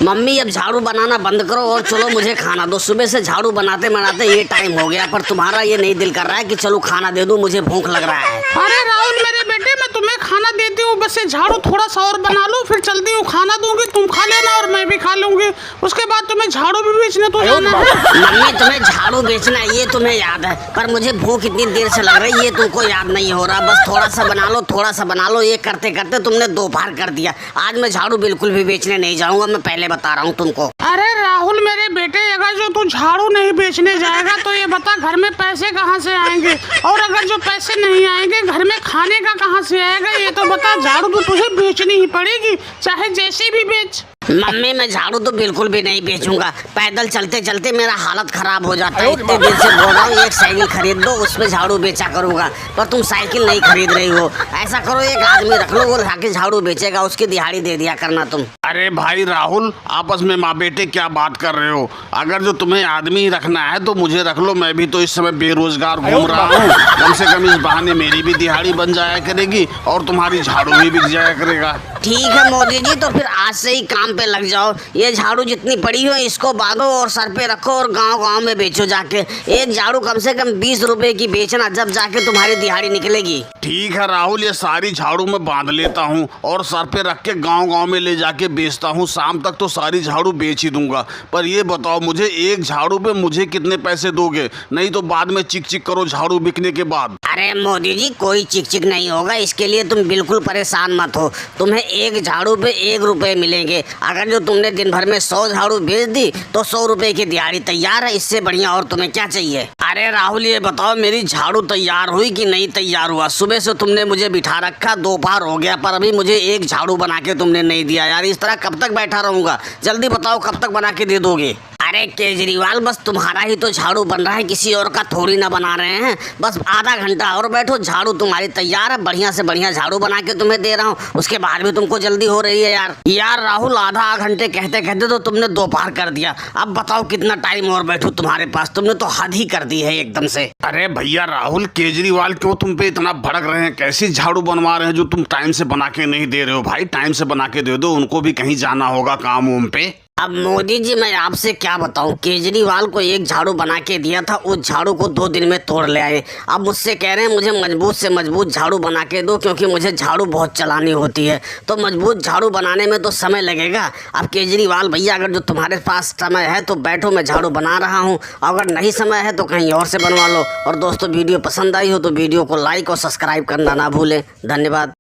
Mummy अब झाड़ू बनाना बंद करो और चलो मुझे खाना दो। सुबह से झाड़ू बनाते बनाते ये टाइम हो गया, पर तुम्हारा ये नहीं दिल कर रहा है कि चलो खाना दे दूं, मुझे भूख लग रहा है। अरे राहुल मेरे बेटे, मैं तुम्हें खाना देती हूँ, बस ये झाड़ू थोड़ा सा और बना लो, फिर चलती हूँ। खाना दूंगी, तुम खा लेना और मैं भी खा लूंगी। उसके बाद तुम्हें झाड़ू भी बेचने तो जाना है। मम्मी तुम्हें झाड़ू बेचना है ये तुम्हें याद है, पर मुझे भूख इतनी देर से लग रही है ये तुमको याद नहीं हो रहा। बस थोड़ा सा बना लो, थोड़ा सा बना लो, ये करते करते तुमने दोपहर कर दिया। आज मैं झाड़ू बिल्कुल भी बेचने नहीं जाऊंगा, मैं पहले बता रहा हूँ तुमको। अरे राहुल मेरे बेटे, अगर जो तू झाड़ू नहीं बेचने जाएगा तो ये बता घर में पैसे कहाँ से आएंगे, और अगर जो पैसे नहीं आएंगे घर में खाने का कहाँ से आएगा, ये तो बता। झाड़ू तो तुझे बेचनी ही पड़ेगी, चाहे जैसे भी बेच। मम्मी मैं झाड़ू तो बिल्कुल भी नहीं बेचूंगा। पैदल चलते चलते मेरा हालत खराब हो जाता है, इतने दिन से बोल रहा हूँ एक साइकिल खरीद दो, उसमें झाड़ू बेचा करूंगा, पर तुम साइकिल नहीं खरीद रही हो। ऐसा करो एक आदमी रख लो, वो जाके झाड़ू बेचेगा, उसकी दिहाड़ी दे दिया करना तुम। अरे भाई राहुल, आपस में माँ बेटे क्या बात कर रहे हो? अगर जो तुम्हें आदमी रखना है तो मुझे रख लो, मैं भी तो इस समय बेरोजगार घूम रहा हूँ। कम से कम इस बहाने मेरी भी दिहाड़ी बन जाया करेगी और तुम्हारी झाड़ू भी बिक जाया करेगा। ठीक है मोदी जी, तो फिर आज से ही काम पे लग जाओ। ये झाड़ू जितनी पड़ी हो इसको बांधो और सर पे रखो और गांव-गांव में बेचो जाके। एक झाड़ू कम से कम 20 रुपए की बेचना, जब जाके तुम्हारी दिहाड़ी निकलेगी। ठीक है राहुल, ये सारी झाड़ू मैं बांध लेता हूँ और सर पे रख के गांव-गांव में ले जाके बेचता हूँ। शाम तक तो सारी झाड़ू बेच ही दूंगा। पर ये बताओ मुझे, एक झाड़ू पे मुझे कितने पैसे दोगे? नहीं तो बाद में चिक चिक करो झाड़ू बिकने के बाद। अरे मोदी जी, कोई चिक चिक नहीं होगा, इसके लिए तुम बिल्कुल परेशान मत हो। तुम्हें एक झाड़ू पे 1 रुपए मिलेंगे। अगर जो तुमने दिन भर में 100 झाड़ू बेच दी तो 100 रुपए की दिहाड़ी तैयार है। इससे बढ़िया और तुम्हें क्या चाहिए? अरे राहुल ये बताओ, मेरी झाड़ू तैयार हुई कि नहीं तैयार हुआ? सुबह से तुमने मुझे बिठा रखा, दोपहर हो गया, पर अभी मुझे एक झाड़ू बना के तुमने नहीं दिया। यार इस तरह कब तक बैठा रहूंगा? जल्दी बताओ कब तक बना के दे दोगे? अरे केजरीवाल, बस तुम्हारा ही तो झाड़ू बन रहा है, किसी और का थोड़ी ना बना रहे हैं। बस आधा घंटा और बैठो, झाड़ू तुम्हारी तैयार है। बढ़िया से बढ़िया झाड़ू बना के तुम्हें दे रहा हूँ, उसके बाद भी तुमको जल्दी हो रही है। यार राहुल, आधा घंटे कहते कहते तो तुमने दोपहर कर दिया। अब बताओ कितना टाइम और बैठूं तुम्हारे पास? तुमने तो हद ही कर दी है एकदम से। अरे भैया राहुल, केजरीवाल क्यों तुम पे इतना भड़क रहे हैं? कैसी झाड़ू बनवा रहे हैं जो तुम टाइम से बना के नहीं दे रहे हो? भाई टाइम से बना के दे दो, उनको भी कहीं जाना होगा काम वाम पे। अब मोदी जी मैं आपसे क्या बताऊं, केजरीवाल को एक झाड़ू बना के दिया था, उस झाड़ू को 2 दिन में तोड़ ले आए। अब मुझसे कह रहे हैं मुझे मजबूत से मजबूत झाड़ू बना के दो, क्योंकि मुझे झाड़ू बहुत चलानी होती है। तो मजबूत झाड़ू बनाने में तो समय लगेगा। अब केजरीवाल भैया, अगर जो तुम्हारे पास समय है तो बैठो, मैं झाड़ू बना रहा हूँ। अगर नहीं समय है तो कहीं और से बनवा लो। और दोस्तों, वीडियो पसंद आई हो तो वीडियो को लाइक और सब्सक्राइब करना ना भूलें। धन्यवाद।